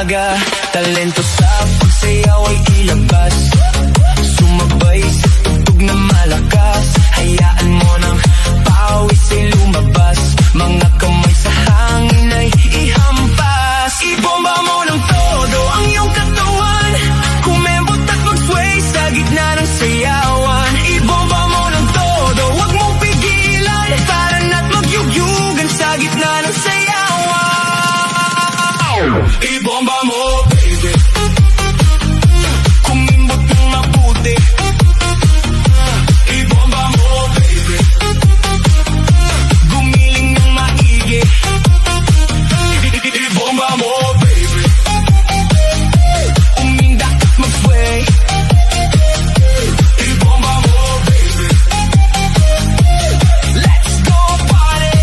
dalaga. Talento sa pagsayaw ay ilabas, sumabay sa tugtog na malakas. Hayaan mo nang pawis ay lumabas, mga kamay sa hangin ay ihampas. Ibomba mo ng todo ang iyong katawan, kumembot at mag-sway sa gitna ng sayawan. Ibomba mo ng todo, huwag mong pigilan, para na't magyugyugan sa gitna ng sayawan. Ibomba mo, baby, kumimbot ng mabuti. Ibomba mo, baby, gumiling ng maigi. Ibomba mo, baby, umindak at mag-sway. Ibomba mo, baby, let's go party.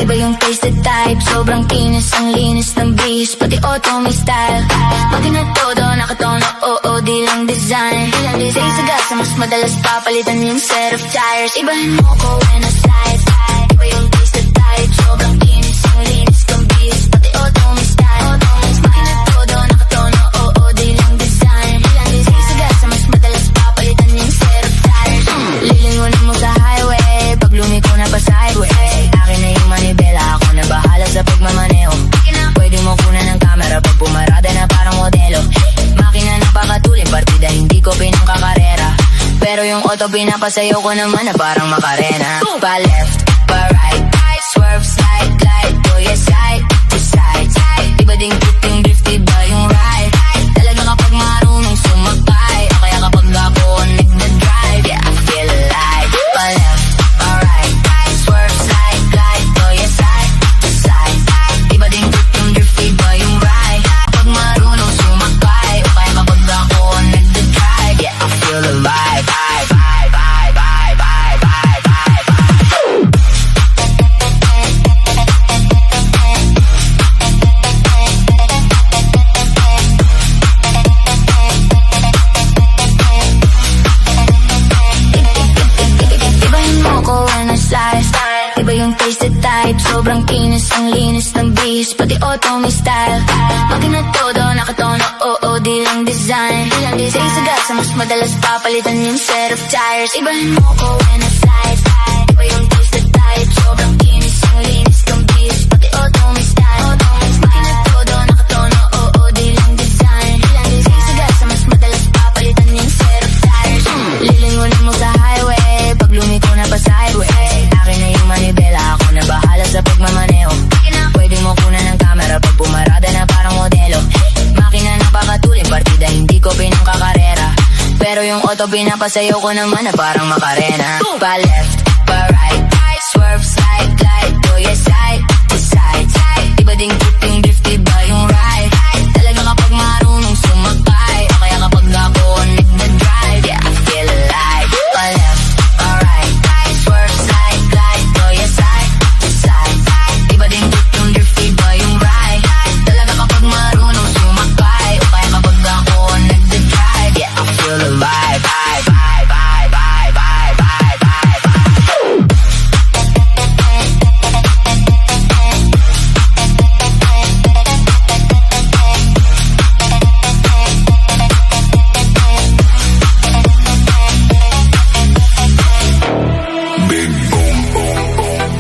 Iba yung tasted type, sobrang kinis, ang linis ng bis, pati auto may style. Pati na todo, nakatono, oo, di lang design. Say sa gasa, mas madalas papalitan yung set of tires. Ibahin mo ko when I slide. Iba yung tasted type, sobrang kinis, ang linis ng bis, pati auto may style. Pati na todo, nakatono, oo, di lang design. Say sa gasa, mas madalas papalitan yung set of tires. Lilingunin mo sa highway, pag lumiko na pa sideways. Akin na yung manibela, ako na bahala sa pagmamaneho. Pwede mo kunan ng camera pag pumarada na parang modelo. Makina na pakatulin, partida hindi ko pinangkakarera. Pero yung auto pinapasayo ko naman na parang makarena. Pa left, pa right, swerve, slide, glide, go yes, side to side. Iba ding drifting, drifty ba yung ride? Talaga kapag marunong sumakay, o kaya kapag ako nagda-drive, yeah, I feel alive. Pa left, pa right, swerve, slide, glide, go yes, side to side. Iba ding drifting, drifty ba yung ride? Kapag marunong sumakay, o kaya kapag ako nagda-drive, yeah, I feel alive. Iba yung tasted type, sobrang kinis, ang linis ng bis, pati auto may style. Pati na todo, nakatono, oo, di lang design. Say sa gasa, mas madalas papalitan yung set of tires. Ibahin mo ko when I slide. Iba yung tasted type, sobrang kinis, ang linis ng bis, pati auto may style. Pati na todo, nakatono, oo, di lang design. Say sa gasa, mas madalas papalitan yung set of tires. Lilingunin mo sa highway, pag lumiko na pa sideways. Akin na yung manibela, ako na bahala sa pagmamaneho. Pwede mo kunan ng camera pag pumarada na parang modelo. Makina na pakatulin, partida hindi ko pinangkakarera. Pero yung auto pinapasayo ko naman na parang makarena. Pa left, pa right, swerve, slide, glide, go yes, side to side. Iba ding drifting, drifty ba yung ride? Talaga kapag marunong sumakay, o kaya kapag ako nagda-drive, yeah, I feel alive. Pa left, pa right, swerve, slide, glide, go yes, side to side. Iba ding drifting, drifty ba yung ride? Talaga kapag marunong sumakay, o kaya kapag ako nagda-drive, yeah, I feel alive.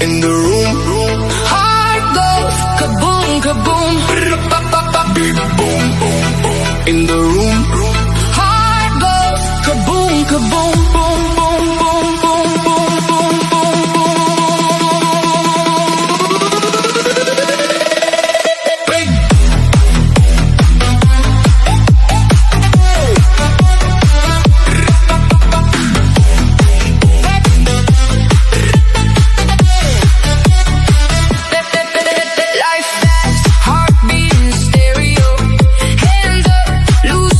In the room, heart goes kaboom, kaboom. Big boom, boom, boom. In the room, heart goes kaboom, kaboom, boom, boom, boom, boom, boom, boom, boom, big. Life fast, heartbeat in stereo. Hands up, lose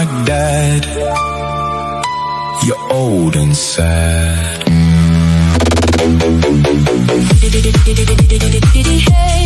like that. You're old and sad. Hey.